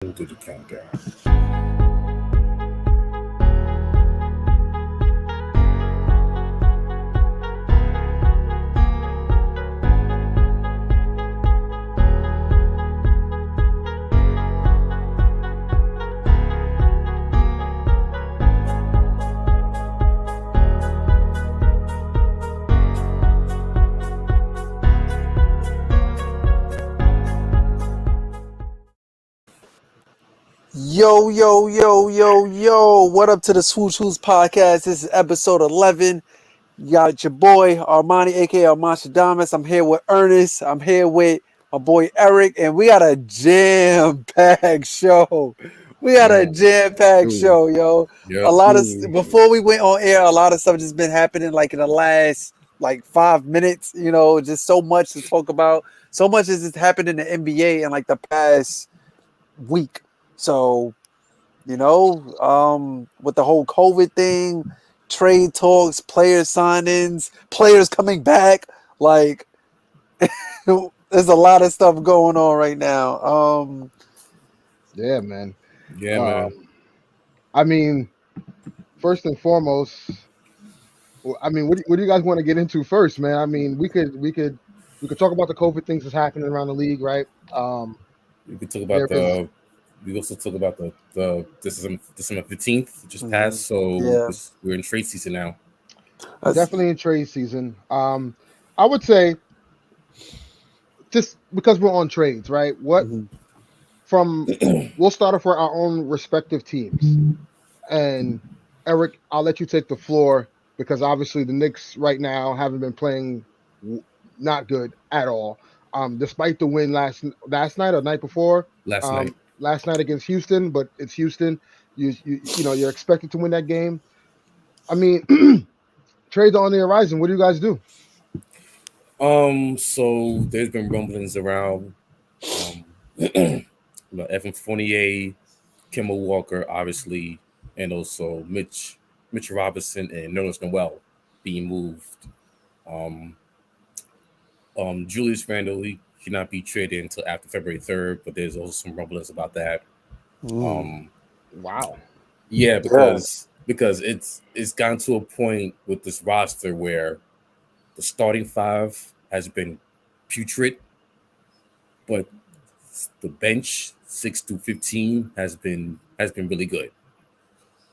Do the countdown. Yo, yo, yo, yo, yo. What up to the Swoosh Who's podcast? This is episode 11. You got your boy Armani, aka Armastradamus. I'm here with Ernest. I'm here with my boy Eric, and we got a jam-packed show. We got a jam-packed show, yo. Yep. A lot of before we went on air, a lot of stuff just been happening like in the last 5 minutes. You know, just so much to talk about. So much has just happened in the NBA in like the past week. So, with the whole COVID thing, trade talks, player signings, players coming back, like there's a lot of stuff going on right now. Yeah, man. Yeah, man. I mean, first and foremost, what do you guys want to get into first, man? I mean, we could talk about the COVID things that's happening around the league, right? We could talk about we also talk about the December 15th just passed, so we're in trade season now. Definitely in trade season. I would say just because we're on trades, right? We'll start off for our own respective teams. And Eric, I'll let you take the floor because obviously the Knicks right now haven't been playing not good at all. Despite the win last night or night before. Last night against Houston, but it's Houston. You're expected to win that game. I mean, trades are on the horizon. What do you guys do? So there's been rumblings around Evan Fournier, Kemba Walker, obviously, and also Mitch Robinson and Ernest Noel being moved. Julius Randle, he cannot be traded until after February 3rd, but there's also some rumblings about that. Wow. Yeah, because it's gotten to a point with this roster where the starting five has been putrid, but the bench 6 through 15 has been really good.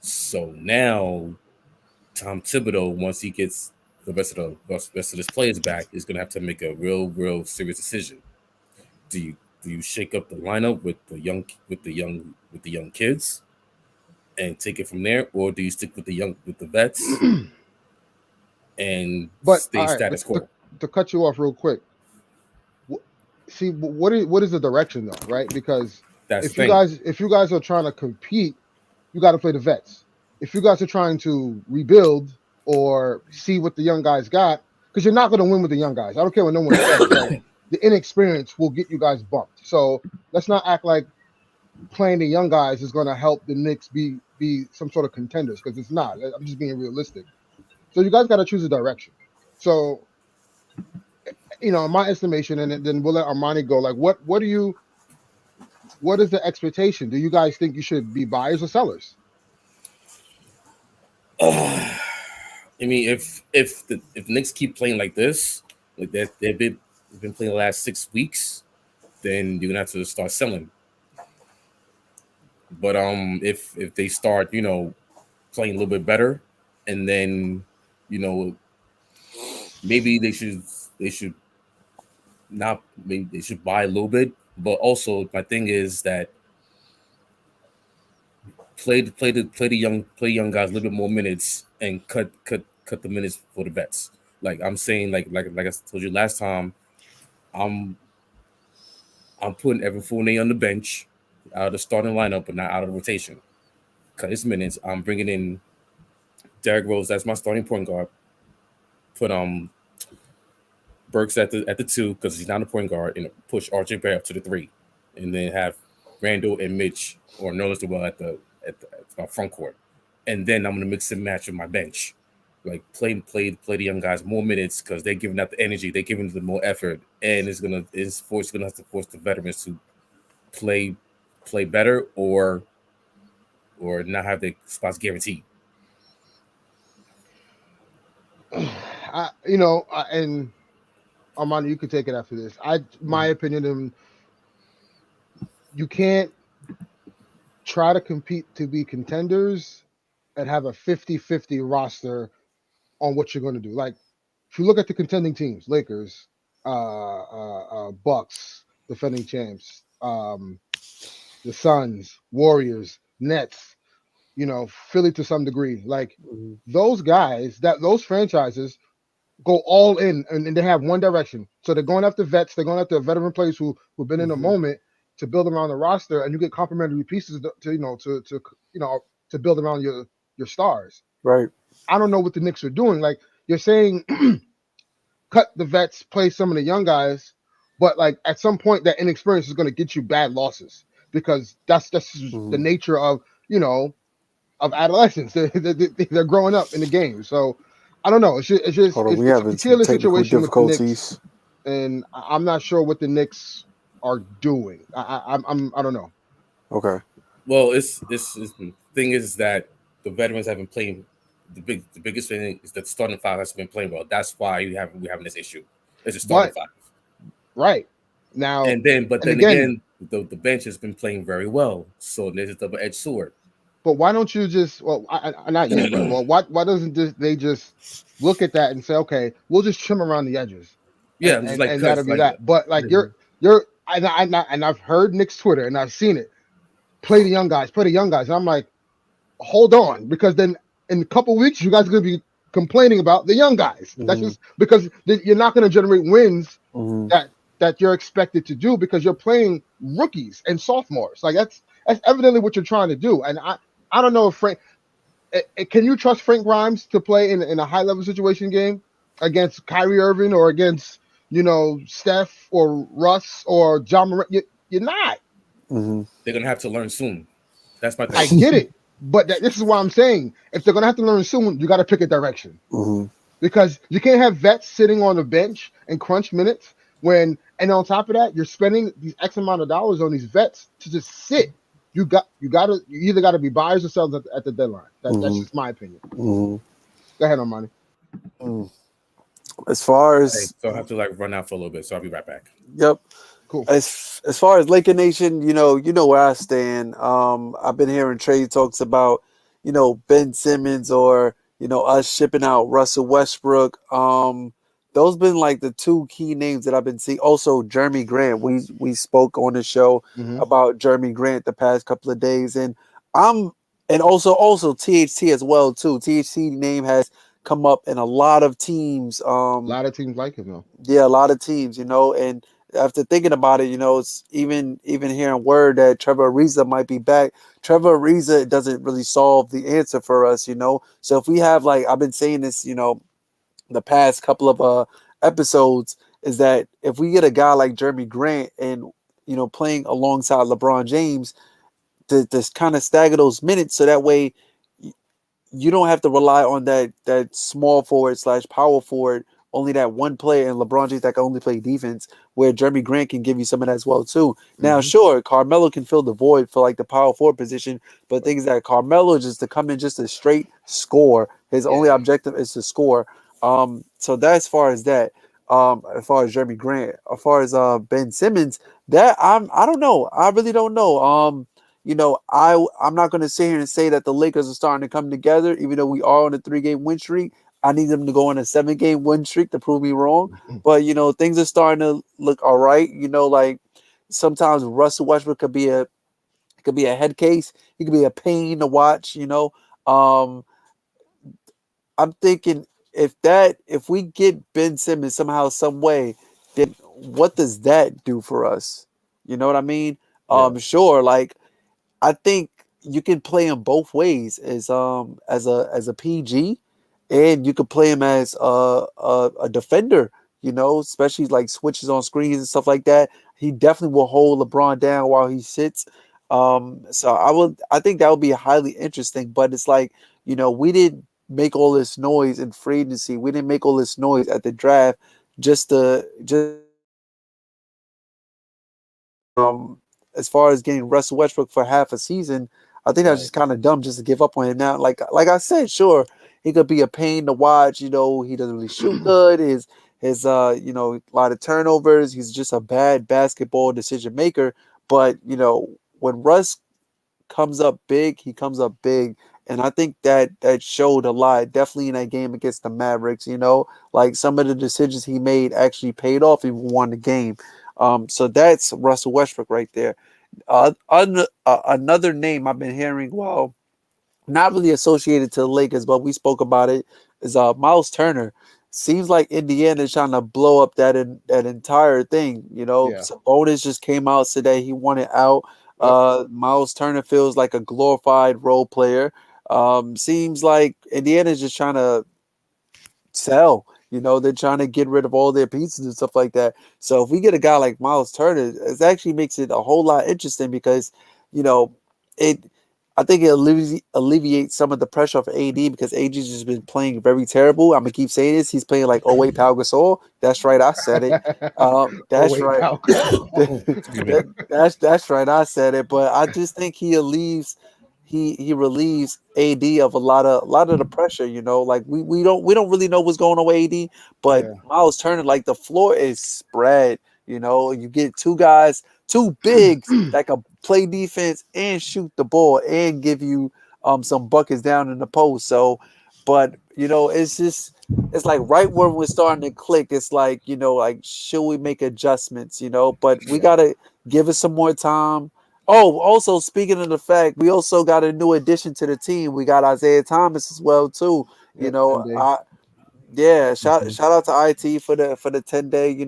So now Tom Thibodeau, once he gets the rest of his players back, is gonna have to make a real serious decision. Do you shake up the lineup with the young kids and take it from there, or do you stick with the vets and stay status quo? To cut you off real quick, see what is the direction though, right? Because if you guys are trying to compete, you got to play the vets. If you guys are trying to rebuild or see what the young guys got, because you're not going to win with the young guys. I don't care what no one says. Right? The inexperience will get you guys bumped. So let's not act like playing the young guys is going to help the Knicks be some sort of contenders, because it's not. I'm just being realistic. So you guys got to choose a direction. So, in my estimation, and then we'll let Armani go. Like, what is the expectation? Do you guys think you should be buyers or sellers? I mean, if the Knicks keep playing like this, like that they've been playing the last 6 weeks, then you're gonna have to start selling. But if they start, playing a little bit better, and then maybe they should not, maybe they should buy a little bit. But also, my thing is that play the young guys a little bit more minutes and cut the minutes for the vets. Like I'm saying, like I told you last time, I'm putting Evan Fournier on the bench out of the starting lineup, but not out of the rotation. Cut his minutes. I'm bringing in Derrick Rose. That's my starting point guard. Put Burks at the 2 because he's not a point guard, and push RJ Barrett up to the 3, and then have Randall and Mitch or Nerlens Noel at my front court, and then I'm gonna mix and match with my bench. Like play the young guys more minutes because they're giving out the energy, they're giving them more effort, and it's gonna have to force the veterans to play play better or not have their spots guaranteed? And Armando, you could take it after this. My opinion, you can't try to compete to be contenders and have a 50-50 roster on what you're going to do. Like, if you look at the contending teams, Lakers, Bucks, defending champs, the Suns, Warriors, Nets, Philly to some degree. Like, those guys, those franchises go all in and they have one direction. So they're going after vets, they're going after veteran players who've been in the moment to build around the roster, and you get complementary pieces to build around your stars. Right. I don't know what the Knicks are doing. Like, you're saying cut the vets, play some of the young guys, but like at some point that inexperience is going to get you bad losses because that's the nature of of adolescence. They're growing up in the game. So I don't know. It's a peculiar situation with the Knicks, and I'm not sure what the Knicks are doing. I don't know. Okay. Well, it's the thing is that the veterans have been playing. The biggest thing is that the starting five has been playing well. That's why we're having this issue. It's a starting five. Right. Now and then again the bench has been playing very well. So there's a double-edged sword. But why don't you just not you, but why doesn't they just look at that and say, okay, we'll just trim around the edges. Yeah, and that'll be that. But like you're and I've heard Nick's Twitter and I've seen it. Play the young guys. And I'm like, hold on, because then in a couple of weeks you guys are gonna be complaining about the young guys. That's just because you're not gonna generate wins that you're expected to do because you're playing rookies and sophomores. Like that's evidently what you're trying to do. And I don't know if Frank can you trust Frank Grimes to play in a high level situation game against Kyrie Irving or against Steph or Russ or John Morant? You're not. They're gonna have to learn soon. That's my thing. I get it, but this is what I'm saying. If they're gonna have to learn soon, you got to pick a direction because you can't have vets sitting on the bench and crunch minutes and on top of that, you're spending these X amount of dollars on these vets to just sit. You either got to be buyers or sellers at the deadline. That's just my opinion. Go ahead, Armani. As far as so I have to run out for a little bit, so I'll be right back. Yep. Cool. As far as Laker Nation, you know where I stand. I've been hearing trade talks about, Ben Simmons or, us shipping out Russell Westbrook. Those been like the two key names that I've been seeing. Also, Jeremy Grant. We spoke on the show about Jeremy Grant the past couple of days, and also THT as well too. THT name has come up in a lot of teams. A lot of teams like him though. Yeah, a lot of teams. And after thinking about it, it's even hearing word that Trevor Ariza might be back. Trevor Ariza doesn't really solve the answer for us. So if we have I've been saying this, the past couple of episodes, is that if we get a guy like Jeremy Grant and playing alongside LeBron James to kind of stagger those minutes, so that way you don't have to rely on that small forward / power forward, only that one player, and LeBron James that can only play defense, where Jeremy Grant can give you some of that as well too. Now, sure, Carmelo can fill the void for the power forward position, but the thing is that Carmelo just to come in just a straight score. His only objective is to score. So that's as far as that. As far as Jeremy Grant, as far as Ben Simmons, that I don't know. I really don't know. I'm not going to sit here and say that the Lakers are starting to come together, even though we are on a 3-game win streak. I need them to go on a 7-game win streak to prove me wrong. But things are starting to look all right. Sometimes Russell Westbrook could be a head case. He could be a pain to watch. I'm thinking if we get Ben Simmons somehow, some way, then what does that do for us? You know what I mean? Sure. I think you can play him both ways as a PG, and you could play him as a defender. Especially switches on screens and stuff like that. He definitely will hold LeBron down while he sits. So I think that would be highly interesting. But it's we didn't make all this noise in free agency. We didn't make all this noise at the draft just as far as getting Russell Westbrook for half a season, I think that's just kind of dumb just to give up on him now. Like I said, sure, he could be a pain to watch. He doesn't really shoot good. His a lot of turnovers. He's just a bad basketball decision maker. But when Russ comes up big, he comes up big. And I think that showed a lot, definitely in that game against the Mavericks. Like some of the decisions he made actually paid off. He won the game. So that's Russell Westbrook right there. Another name I've been hearing, well, not really associated to the Lakers, but we spoke about it, is Miles Turner. Seems like Indiana is trying to blow up that entire thing. Sabonis just came out today. He wanted out. Miles Turner feels like a glorified role player. Seems like Indiana's just trying to sell. They're trying to get rid of all their pieces and stuff like that. So if we get a guy like Miles Turner, it actually makes it a whole lot interesting because, it. I think it alleviates some of the pressure of AD because AD's just been playing very terrible. I'm gonna keep saying this. He's playing like wait, Pau Gasol. That's right, I said it. That's right. That's right, I said it. But I just think he relieves AD of a lot of the pressure. Like we don't really know what's going on with AD, but Miles Turner, like the floor is spread. You get two guys, two bigs that can play defense and shoot the ball and give you some buckets down in the post. So, but it's like right when we're starting to click, it's like like should we make adjustments? But we gotta give it some more time. Oh, also speaking of the fact, we also got a new addition to the team. We got Isaiah Thomas as well too. Shout out to IT for the 10-day.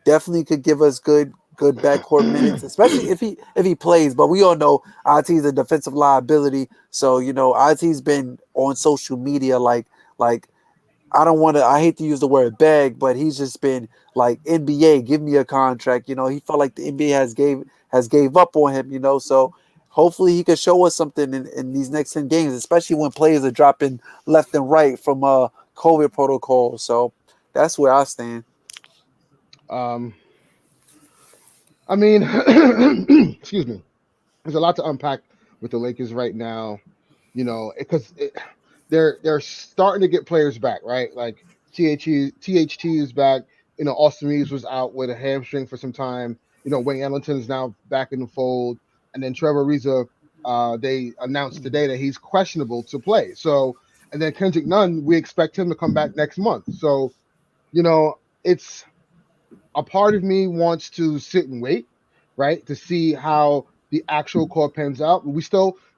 Definitely could give us good backcourt minutes, especially if he plays. But we all know IT is a defensive liability, so IT's been on social media like I hate to use the word beg, but he's just been like NBA, give me a contract. He felt like the NBA has gave up on him. So hopefully he can show us something in these next 10 games, especially when players are dropping left and right from COVID protocol. So that's where I stand. I mean, excuse me. There's a lot to unpack with the Lakers right now, because they're starting to get players back, right? Like THT is back. Austin Reeves was out with a hamstring for some time. Wayne Ellington is now back in the fold, and then Trevor Ariza, they announced today that he's questionable to play. So, and then Kendrick Nunn, we expect him to come back next month. So, it's a part of me wants to sit and wait, right, to see how the actual core pans out.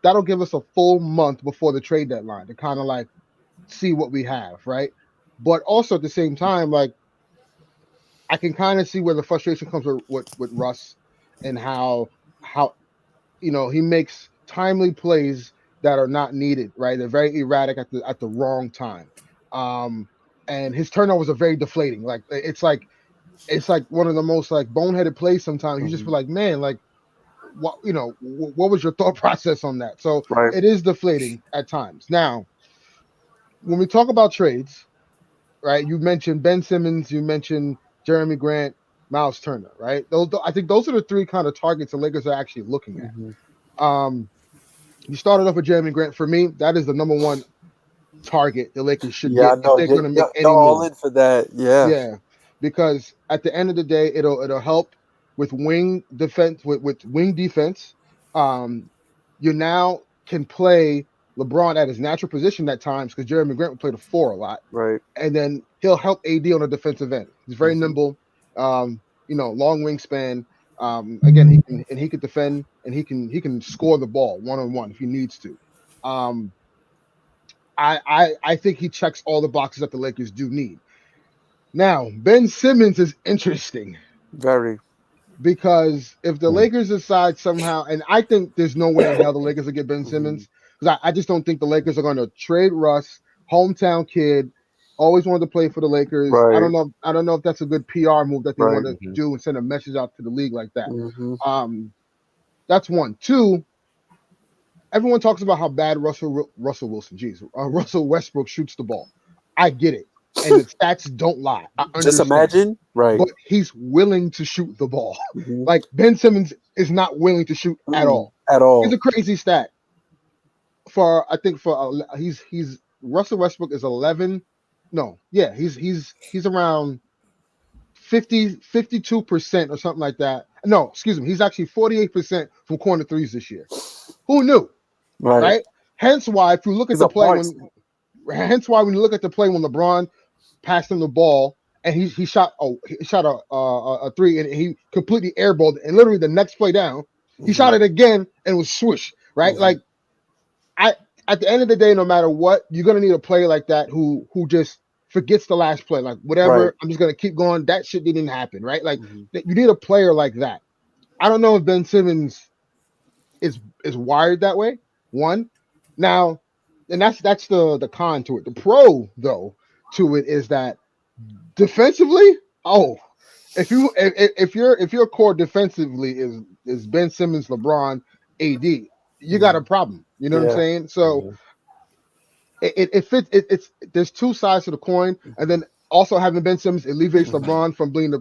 That'll give us a full month before the trade deadline to kind of like see what we have, right? But also at the same time, like I can kind of see where the frustration comes with Russ and how he makes timely plays that are not needed, right? They're very erratic at the wrong time. And his turnovers are very deflating. Like it's like one of the most like boneheaded plays sometimes. You just feel like, man, like what was your thought process on that? So It is deflating at times. Now, when we talk about trades, right? You mentioned Ben Simmons, you mentioned Jeremy Grant, Miles Turner, right? I think those are the three kind of targets the Lakers are actually looking at. You started off with Jeremy Grant. For me, that is the number one target the Lakers should get if they're going to make any move. All in for that, yeah. Because at the end of the day, it'll help with wing defense. With wing defense, you now can play LeBron at his natural position at times because Jeremy Grant will play the 4 a lot, right? And then he'll help AD on the defensive end. He's very nimble, long wingspan. Again, he could defend and he can score the ball 1-on-1 if he needs to. I think he checks all the boxes that the Lakers do need. Now, Ben Simmons is interesting. Very. Because if the Lakers decide somehow, and I think there's no way in hell the Lakers will get Ben Simmons, because I just don't think the Lakers are going to trade Russ, hometown kid, always wanted to play for the Lakers. Right. I don't know if that's a good PR move that they want to do and send a message out to the league like that. That's one. Two, everyone talks about how bad Russell Westbrook shoots the ball. I get it. and the stats don't lie. I understand. Just imagine, right? But he's willing to shoot the ball. Mm-hmm. Like Ben Simmons is not willing to shoot at all. At all. It's a crazy stat. He's Russell Westbrook is 11. No, yeah, he's around 52% or something like that. No, excuse me, he's actually 48% from corner threes this year. Who knew? Right? Hence why if you look at the play when you look at the play when LeBron passed him the ball and he shot a three and he completely airballed it, and literally the next play down, he shot it again and it was swoosh, right? Like at the end of the day, no matter what, you're gonna need a player like that who just forgets the last play, like whatever. I'm just gonna keep going. That shit didn't happen, right? Like you need a player like that. I don't know if Ben Simmons is wired that way. One, now, and that's the con to it. The pro though to it is that defensively, if your core defensively is Ben Simmons, LeBron, AD, you got a problem. You know what I'm saying? So it fits. There's two sides to the coin, and then also having Ben Simmons alleviates LeBron from being the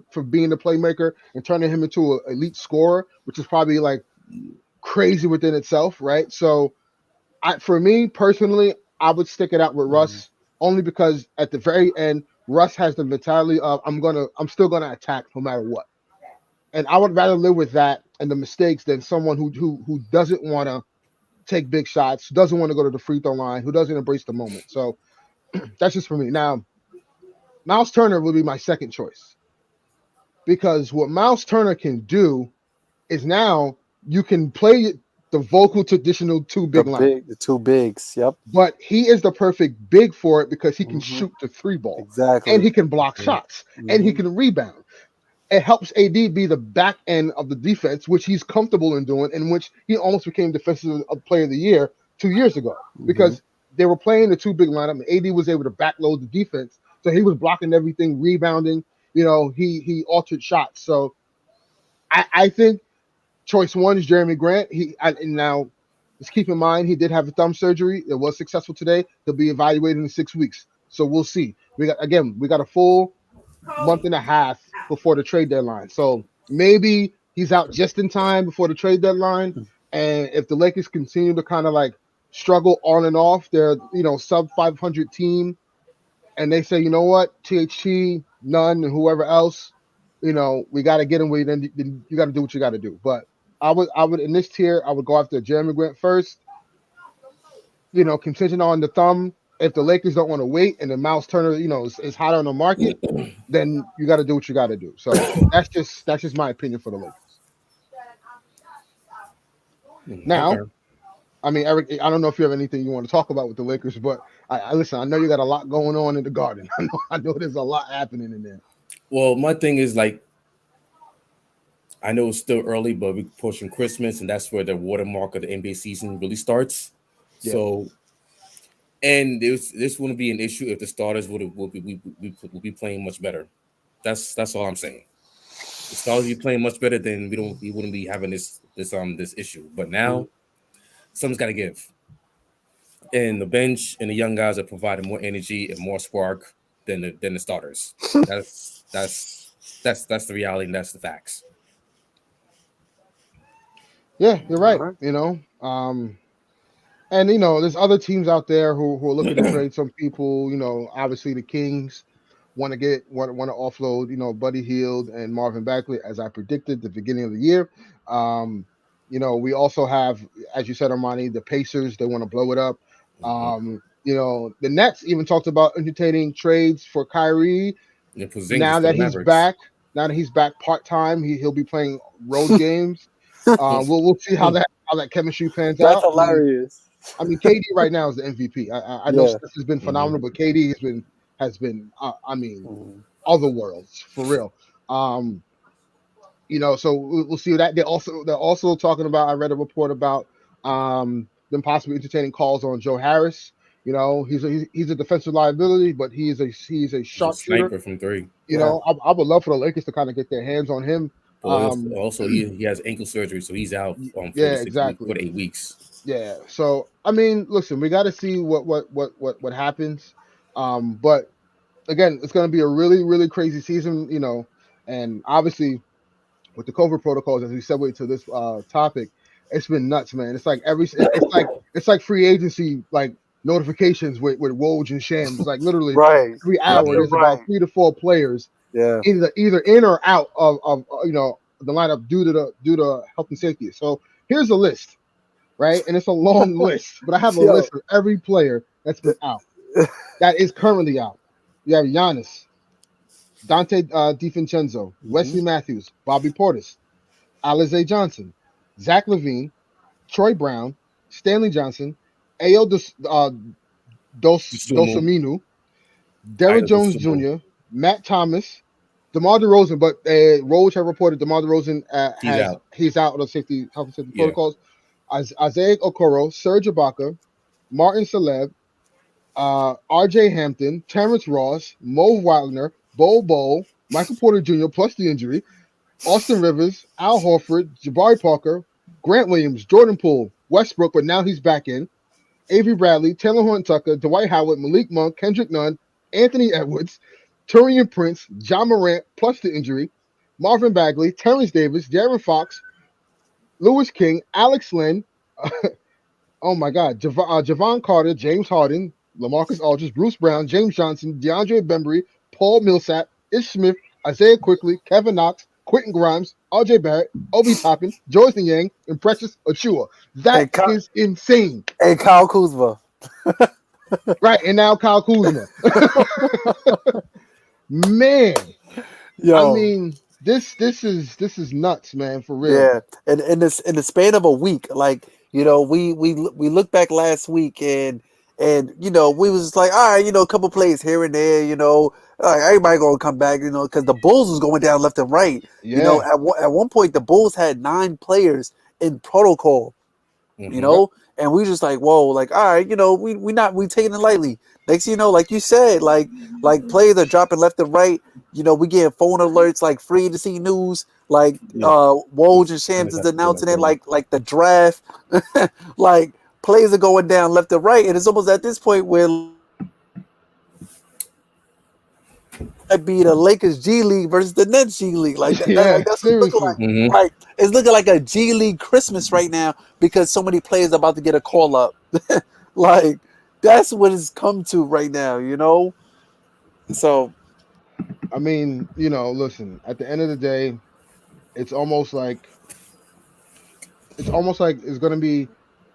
playmaker and turning him into an elite scorer, which is probably like crazy within itself, right? So, for me personally, I would stick it out with Russ only because at the very end, Russ has the mentality of I'm still gonna attack no matter what, and I would rather live with that and the mistakes than someone who doesn't want to take big shots, doesn't want to go to the free throw line, who doesn't embrace the moment. So that's just for me. Now, Miles Turner will be my second choice because what Miles Turner can do is now you can play the vocal traditional the two bigs, yep. But he is the perfect big for it because he can shoot the three ball. Exactly. And he can block shots. And he can rebound. It helps AD be the back end of the defense, which he's comfortable in doing, in which he almost became defensive player of the year 2 years ago because they were playing the two big lineup, and AD was able to backload the defense, so he was blocking everything, rebounding. You know, he altered shots. So I think choice one is Jeremy Grant. And now let's keep in mind he did have a thumb surgery. It was successful today. He'll be evaluated in 6 weeks, so we'll see. We got a full month and a half before the trade deadline. So maybe he's out just in time before the trade deadline. And if the Lakers continue to kind of like struggle on and off, they're, sub 500 team, and they say, you know what, THT, Nunn, and whoever else, we got to get him. Then you got to do what you got to do. But I would in this tier, I would go after Jeremy Grant first. Contingent on the thumb. If the Lakers don't want to wait and the Miles Turner, is hot on the market, then you got to do what you got to do. So that's just my opinion for the Lakers. Now, I mean, Eric, I don't know if you have anything you want to talk about with the Lakers, but I listen. I know you got a lot going on in the Garden. I know there's a lot happening in there. Well, my thing is like, I know it's still early, but we're pushing Christmas, and that's where the watermark of the NBA season really starts. Yeah. So. And this wouldn't be an issue if the starters will be playing much better. That's all I'm saying. The starters be playing much better, then we wouldn't be having this issue. But now something's got to give, and the bench and the young guys are providing more energy and more spark than the starters. That's the reality, and that's the facts. Yeah, you're right. And there's other teams out there who are looking to trade some people. Obviously the Kings want to offload, Buddy Hield and Marvin Bagley, as I predicted at the beginning of the year. We also have, as you said, Armani, the Pacers. They want to blow it up. The Nets even talked about entertaining trades for Kyrie. Now that he's back part-time, he'll be playing road games. We'll see how that chemistry pans out. That's hilarious. I mean, KD right now is the MVP. I know this has been phenomenal, but KD has been other worlds for real. So we'll see that. They're also talking about. I read a report about them possibly entertaining calls on Joe Harris. He's a defensive liability, but he's a sharpshooter from three. I would love for the Lakers to kind of get their hands on him. Also, he has ankle surgery, so he's out for 8 weeks. Yeah. So I mean, listen, we got to see what happens. But again, it's going to be a really, really crazy season, and obviously with the COVID protocols, as we segue to this topic, it's been nuts, man. It's like it's like free agency like notifications with Woj and Shams. Like literally Right. every hour, there's about 3 to 4 players, either in or out of the lineup due to health and safety. So here's a list, right? And it's a long list, but I have a list of every player that's been out, that is currently out. You have Giannis, Dante DiVincenzo, Wesley Matthews, Bobby Portis, Alize Johnson, Zach LaVine, Troy Brown, Stanley Johnson, Ayo Dosunmu, Derrick Jones Jr., Matt Thomas, DeMar DeRozan, but Rose have reported DeMar DeRozan he's out of the health and safety protocols. Isaiah Okoro, Serge Ibaka, Martin Celeb, R.J. Hampton, Terrence Ross, Mo Wagner, Bo, Michael Porter Jr. plus the injury, Austin Rivers, Al Horford, Jabari Parker, Grant Williams, Jordan Poole, Westbrook, but now he's back in, Avery Bradley, Taylor Horton-Tucker, Dwight Howard, Malik Monk, Kendrick Nunn, Anthony Edwards, Taurean Prince, John Morant plus the injury, Marvin Bagley, Terrence Davis, De'Aaron Fox, Lewis King, Alex Len, oh my God, Javon Carter, James Harden, LaMarcus Aldridge, Bruce Brown, James Johnson, DeAndre Bembry, Paul Millsap, Ish Smith, Isaiah Quickly, Kevin Knox, Quentin Grimes, RJ Barrett, Obi Toppin, Joyce Niang, and Precious Achua. That is insane. And Kyle Kuzma. Right, and now Kyle Kuzma. Man. Yo. I mean, this is nuts, man, for real. Yeah. And in the span of a week, like, we look back last week and we was like, all right, a couple plays here and there, everybody gonna come back, because the Bulls was going down left and right. Yeah. At one point the Bulls had 9 players in protocol, and we just like, whoa, like, all right, we taking it lightly. Next thing you know, like you said, like players are dropping left and right. We getting phone alerts like free to see news, like Woj and Shams is announcing it like the draft. Like plays are going down left and right, and it's almost at this point where it'd be the Lakers G League versus the Nets G League. Like that's what it looks like. Like it's looking like a G League Christmas right now because so many players are about to get a call up. Like that's what it's come to right now, So I mean, listen, at the end of the day, it's almost like it's going to be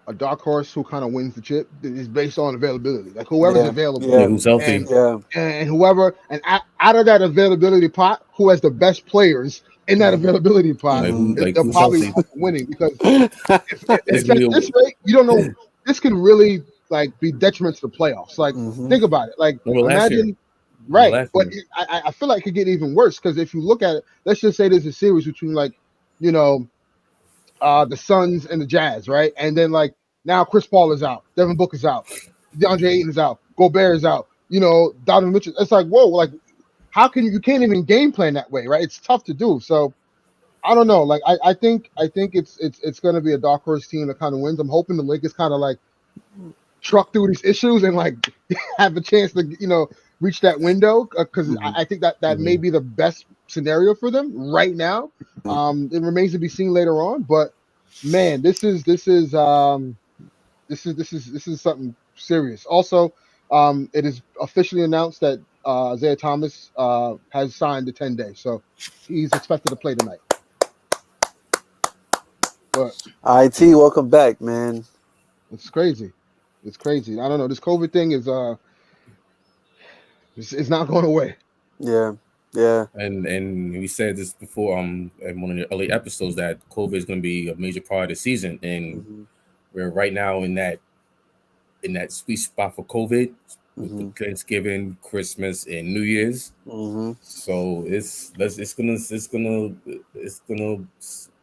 a dark horse who kind of wins the chip. Is based on availability, like whoever's available, who's healthy, and whoever, and out of that availability pot, who has the best players in that availability pot, they're probably winning because if at this rate, you don't know. This can really like be detriment to the playoffs. Like think about it. Like imagine. Right, but I feel like it could get even worse because if you look at it, let's just say there's a series between like, the Suns and the Jazz, right? And then like now Chris Paul is out, Devin Booker is out, DeAndre Ayton is out, Gobert is out, Donovan Mitchell. It's like, whoa, like how can you can't even game plan that way, right? It's tough to do. So I don't know. Like I think it's going to be a dark horse team that kind of wins. I'm hoping the Lakers kind of like truck through these issues and like have a chance to reach that window because I think that may be the best scenario for them right now. It remains to be seen later on, but man, this is something serious. Also, it is officially announced that Isaiah Thomas has signed the 10-day, so he's expected to play tonight. But IT, welcome back, man. It's crazy. It's crazy. I don't know. This COVID thing is it's not going away. Yeah. And we said this before in one of the early episodes that COVID is going to be a major part of the season, and we're right now in that sweet spot for COVID with Thanksgiving, Christmas, and New Year's. So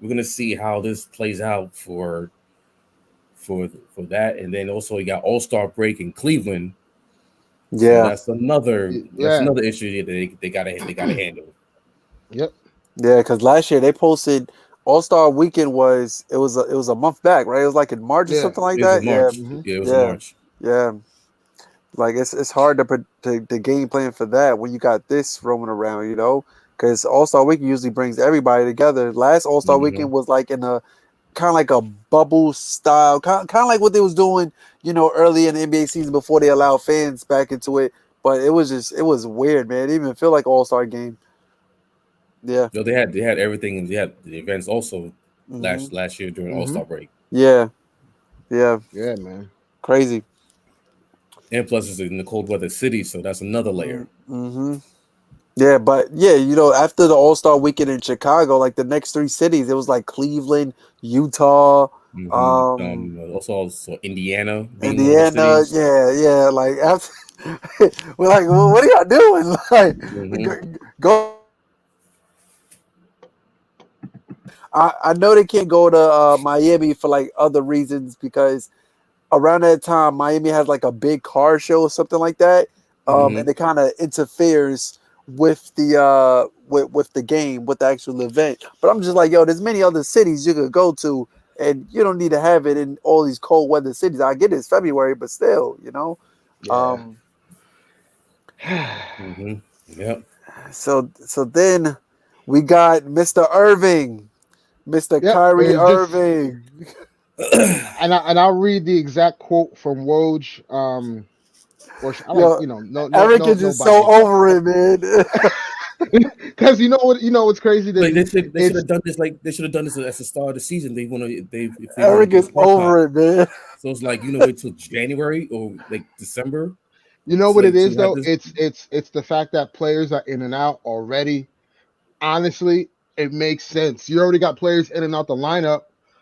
we're gonna see how this plays out for that, and then also you got All-Star break in Cleveland. Yeah, so that's another issue that they gotta handle. Yep. Yeah, because last year they posted All-Star weekend was a month back, right? It was like in March or something like that. It was March. Yeah, Like it's hard to game plan for that when you got this roaming around, because All-Star Weekend usually brings everybody together. Last All-Star Weekend was like in a kind of like a bubble style, kind of like what they was doing, early in the NBA season before they allowed fans back into it. But it was weird, man. It didn't even feel like All-Star game. Yeah. No, they had everything, and they had the events also Mm-hmm. last year during All-Star break. Yeah. Yeah. Yeah, man. Crazy. And plus, it's in the cold weather city, so that's another layer. Mm-hmm. Yeah, but yeah, after the All-Star Weekend in Chicago, like the next three cities, it was like Cleveland, Utah, Also Indiana being one of the Indiana. cities. Yeah. Like after, we're like, well, what are y'all doing? Like, go. I know they can't go to Miami for like other reasons because around that time Miami has like a big car show or something like that, and it kind of interferes with the with the game, with the actual event. But I'm just like, yo, there's many other cities you could go to, and you don't need to have it in all these cold weather cities. I get it's February, but still, Yeah. Yep. So then we got Mr. Irving, Mr. Yep. Kyrie It's just Irving. and I'll read the exact quote from Woj. Or I like Yo, Eric is no just so bias. over it, man. Because what's crazy that Like they should have done this. Like they should have done this at the start of the season. If they want to Eric do is part time. over it, man. So it's like wait till January or like December. You know So what it to is have though? this, It's the fact that players are in and out already. Honestly, it makes sense. You already got players in and out the lineup,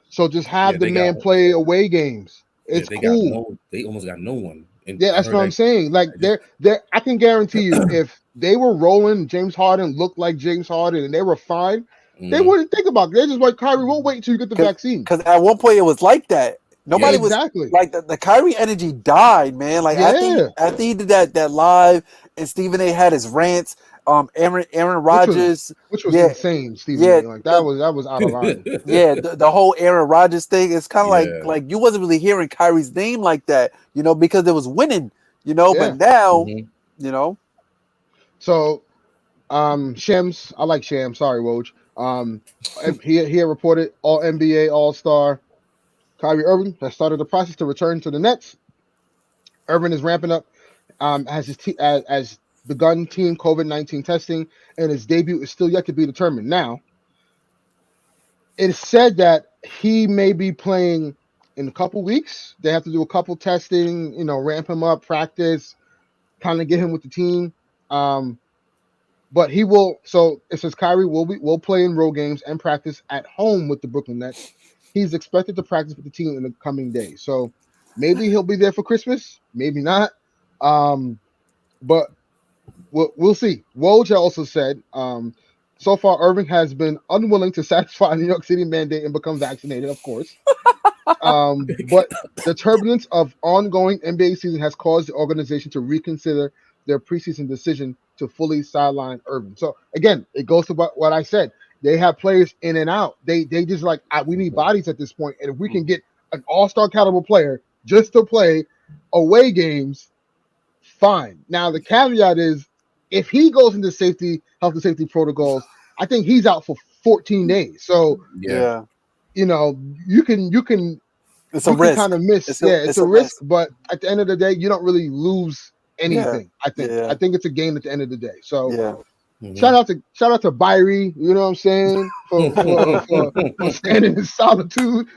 so just have the they got man play away games. It's cool. they almost got no one. And Yeah, I that's heard what I'm that saying. Like they're I can guarantee you, if they were rolling, James Harden looked like James Harden, and they were fine, they wouldn't think about it. They're just like, Kyrie, we'll wait until you get the vaccine. Because at one point it was like that. Yeah, Nobody was exactly. like the Kyrie energy died, man. Like Yeah, after he did that live and Stephen A had his rants, Aaron which was Rodgers, insane, Stephen yeah, A. Like that was out of line. the whole Aaron Rodgers thing. It's kind of Yeah. like you wasn't really hearing Kyrie's name like that, because it was winning, Yeah. But now, So, Shams, I like Shams. Sorry, Woj. He had reported all NBA All Star Kyrie Irving has started the process to return to the Nets. Irving is ramping up, as begun team COVID-19 testing, and his debut is still yet to be determined. Now, it is said that he may be playing in a couple weeks. They have to do a couple testing, ramp him up, practice, kind of get him with the team. But he will. So it says Kyrie will play in road games and practice at home with the Brooklyn Nets. He's expected to practice with the team in the coming days. So maybe he'll be there for Christmas, maybe not. But we'll see. Woj also said, so far Irving has been unwilling to satisfy New York City mandate and become vaccinated, of course. But the turbulence of ongoing NBA season has caused the organization to reconsider their preseason decision to fully sideline Irving. So again, it goes to what I said. They have players in and out. They just like, we need bodies at this point. And if we can get an all-star caliber player just to play away games, fine. Now the caveat is, if he goes into health and safety protocols, I think he's out for 14 days. So yeah, you can it's a risk. kind of miss. It's a risk, but at the end of the day, you don't really lose anything. I think it's a game at the end of the day. So shout out to Byrie, you know what I'm saying, for standing in solitude.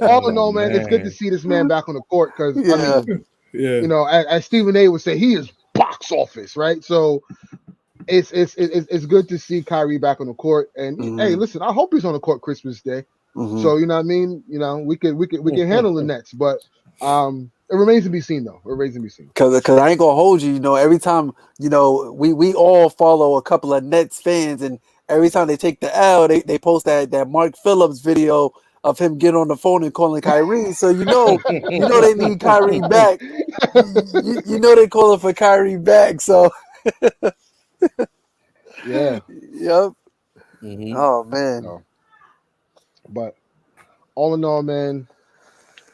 All in all, man, it's good to see this man back on the court because as Stephen A would say, he is box office, right? So it's good to see Kyrie back on the court. And hey, listen, I hope he's on the court Christmas Day. So you know what I mean. We can handle the Nets, but it remains to be seen, though. It remains to be seen. Because I ain't gonna hold you. Every time we all follow a couple of Nets fans, and every time they take the L, they post that Mark Phillips video of him getting on the phone and calling Kyrie. So they need Kyrie back. They calling for Kyrie back. So yeah. Yep. Oh man. No. But all in all, man,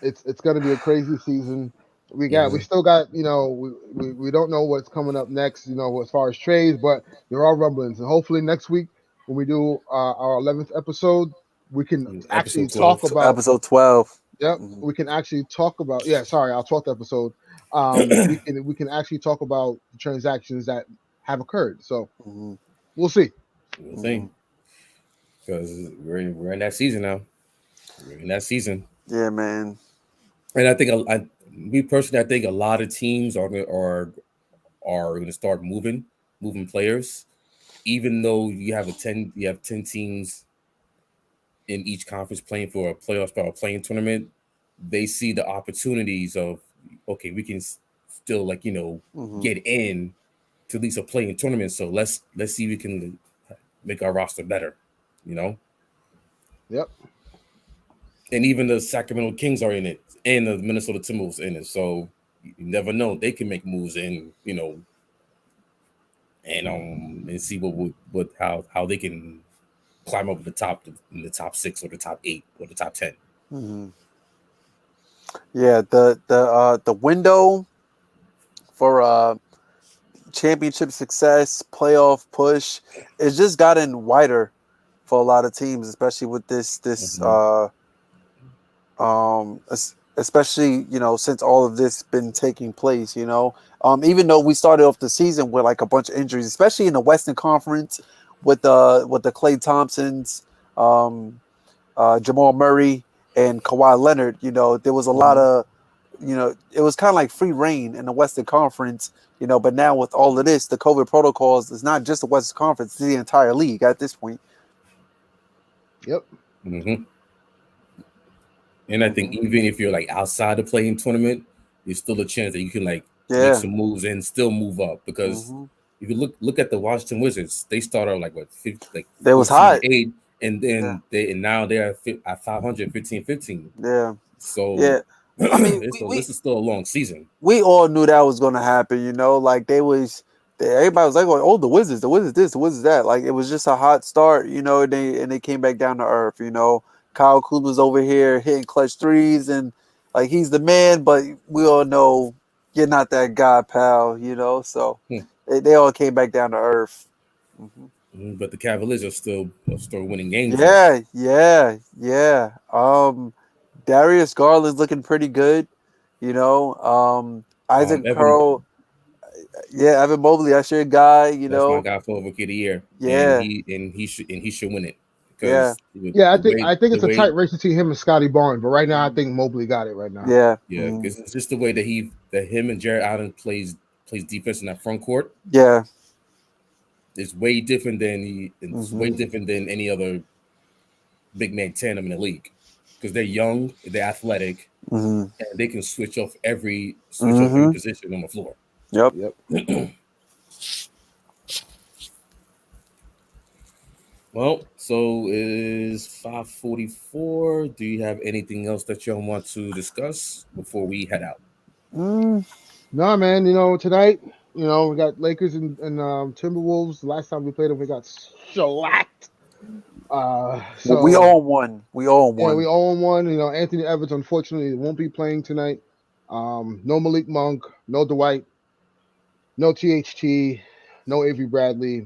It's going to be a crazy season. We still got, we don't know what's coming up next, as far as trades, but there are rumblings, and hopefully next week when we do our 11th episode, we can actually talk about episode 12. Yep, we can actually talk about. Yeah, sorry, our 12th episode. We can actually talk about the transactions that have occurred. So we'll see. We'll see. Because we're in that season now. We're in that season. Yeah, man. And I think me personally, I think a lot of teams are going to start moving players, even though you have 10 teams in each conference playing for a playoff style playing tournament. They see the opportunities of, okay, we can still get in to at least a playing tournament. So let's see if we can make our roster better, Yep. And even the Sacramento Kings are in it, and the Minnesota Timberwolves in it. So you never know, they can make moves and and see how they can climb up in the top 6 or the top 8 or the top 10. Yeah, the window for championship success, playoff push, it's just gotten wider for a lot of teams, especially with this especially since all of this been taking place. Even though we started off the season with like a bunch of injuries, especially in the Western Conference with the Klay Thompsons, Jamal Murray, and Kawhi Leonard. There was a lot of it was kind of like free reign in the Western Conference. But now with all of this, the COVID protocols, it's not just the Western Conference; it's the entire league at this point. Yep. And I think even if you're like outside the playing tournament, there's still a chance that you can make some moves and still move up. Because if you look at the Washington Wizards, they started like what 50, they was hot 8, and then now they're at 500, 15. Yeah. So I mean, this is still a long season. We all knew that was going to happen. Like everybody was like, "Oh, the Wizards this, the Wizards that." Like it was just a hot start, and they came back down to earth. Kyle Kuzma's over here hitting clutch threes, and like he's the man. But we all know you're not that guy, pal. So they all came back down to earth. But the Cavaliers are still winning games. Yeah. Darius Garland's looking pretty good. Isaac Pearl. Yeah, Evan Mobley, that's your guy. That's my guy for Rookie of the Year. Yeah, and he should win it. I think it's a tight race between him and Scotty Barnes, but right now I think Mobley got it right now. Yeah, because it's just the way that him and Jared Allen plays defense in that front court. Yeah, it's way different than way different than any other big man tandem in the league, because they're young, they're athletic, and they can switch off every position on the floor. Yep. Well, so it is 5:44. Do you have anything else that y'all want to discuss before we head out? No, man. Tonight, we got Lakers and Timberwolves. The last time we played them, we got shellacked. So we all won. Yeah, we all won. Anthony Edwards unfortunately won't be playing tonight. No Malik Monk, no Dwight, no THT, no Avery Bradley.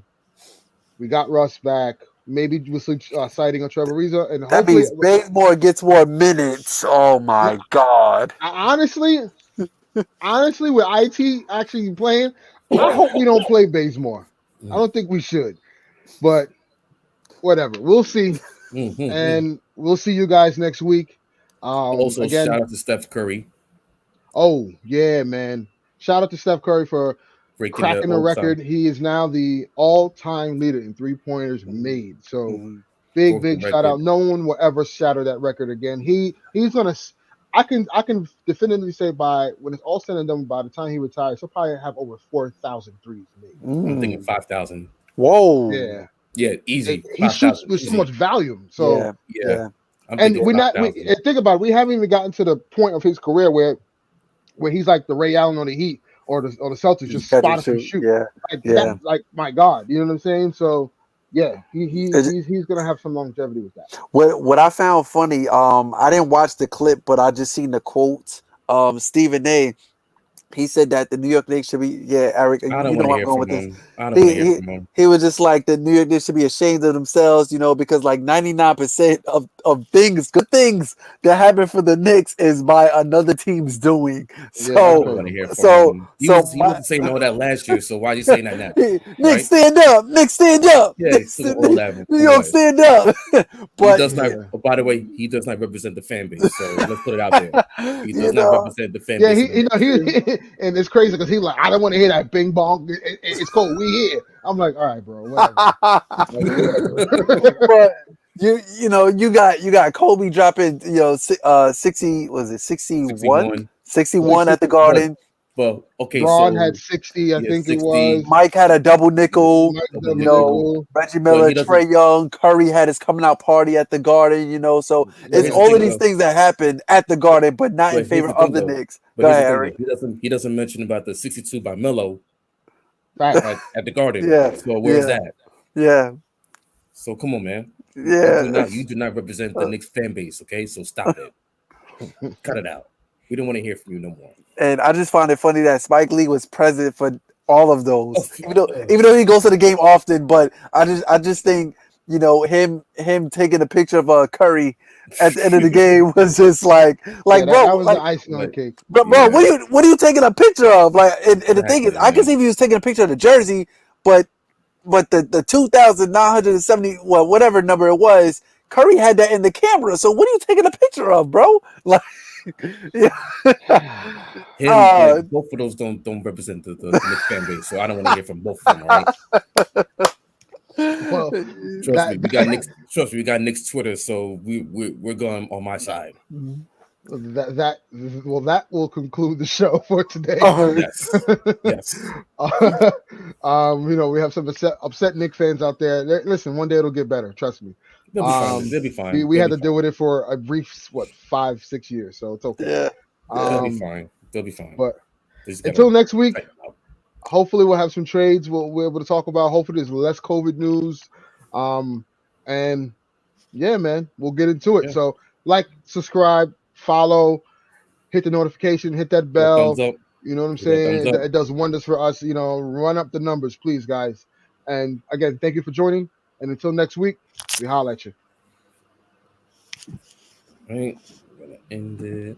We got Russ back. Maybe with sighting of Trevor Ariza, and that means Bazemore gets more minutes. Oh my God! Honestly, with IT actually playing, I hope we don't play Bazemore. I don't think we should, but whatever. We'll see, and we'll see you guys next week. Also, again, shout out to Steph Curry. Oh yeah, man! Shout out to Steph Curry for cracking the record. He is now the all-time leader in three-pointers made. So big shout out. No one will ever shatter that record again. He's gonna. I can definitively say when it's all said and done, by the time he retires, he'll probably have over 4,000 threes made. I'm thinking 5,000. Whoa. Yeah, easy. He shoots with so much volume. So yeah. And think about it. We haven't even gotten to the point of his career where he's like the Ray Allen on the Heat. Or the Celtics just spot us and shoot. Yeah. Like, my God, you know what I'm saying? So Yeah, he's gonna have some longevity with that. What I found funny, I didn't watch the clip, but I just seen the quotes. Stephen A. He said that the New York Knicks should be, Eric, I don't you know want to where I'm hear going from with this. him. I don't want to hear from him. He was just like, the New York Knicks should be ashamed of themselves, because like 99% of good things that happen for the Knicks is by another team's doing. Yeah, I So, don't want to hear from him. He wasn't saying all that last year, so why are you saying that now? Knicks Right? stand up, Knicks stand up. Yeah, he's still all that. New York stand up. He does not. Oh, by the way, he does not represent the fan base. So let's put it out there. He does not represent the fan base. Yeah, and it's crazy because he's like, I don't want to hear that bing bong. It's called We Here. I'm like, all right, bro, whatever. But you got Kobe dropping 60, was it 61 at the Garden. Well, okay, Braun so had 60, I think 60. It was. Mike had a double nickel. Reggie Miller, Trae Young, Curry had his coming out party at the Garden. So it's all of these things that happen at the Garden, but not in favor of the Knicks. But go ahead, Eric. He doesn't mention about the 62 by Melo at the Garden. Yeah. So where's that? Yeah. So come on, man. Yeah. You do not represent the Knicks fan base. Okay, so stop it. Cut it out. We don't want to hear from you no more. And I just find it funny that Spike Lee was present for all of those, even though he goes to the game often. But I just think him taking a picture of Curry at the end of the game was just like bro, that was the icing on the cake. Bro, what are you taking a picture of? Like, and the thing is, I can see if he was taking a picture of the jersey, but the 2,970 whatever number it was, Curry had that in the camera. So what are you taking a picture of, bro? Like. Yeah. Both of those don't represent the Knicks fan base, so I don't want to hear from both of them. All right. Well, trust me, we got Knicks Twitter, so we're going on my side. That will conclude the show for today. Yes. We have some upset Knicks fans out there. Listen, one day it'll get better. Trust me. They'll be fine. We had to deal with it for a brief 5-6 years, so it's okay. Yeah. They'll be fine. They'll be fine. But until next week, hopefully we'll have some trades we're able to talk about. Hopefully there's less COVID news. And yeah, man, we'll get into it. Yeah. So subscribe, follow, hit the notification, hit that bell. Thumbs up. You know what I'm saying? It does wonders for us. Run up the numbers, please, guys. And again, thank you for joining. And until next week, we holler at you. All right, we're gonna end it.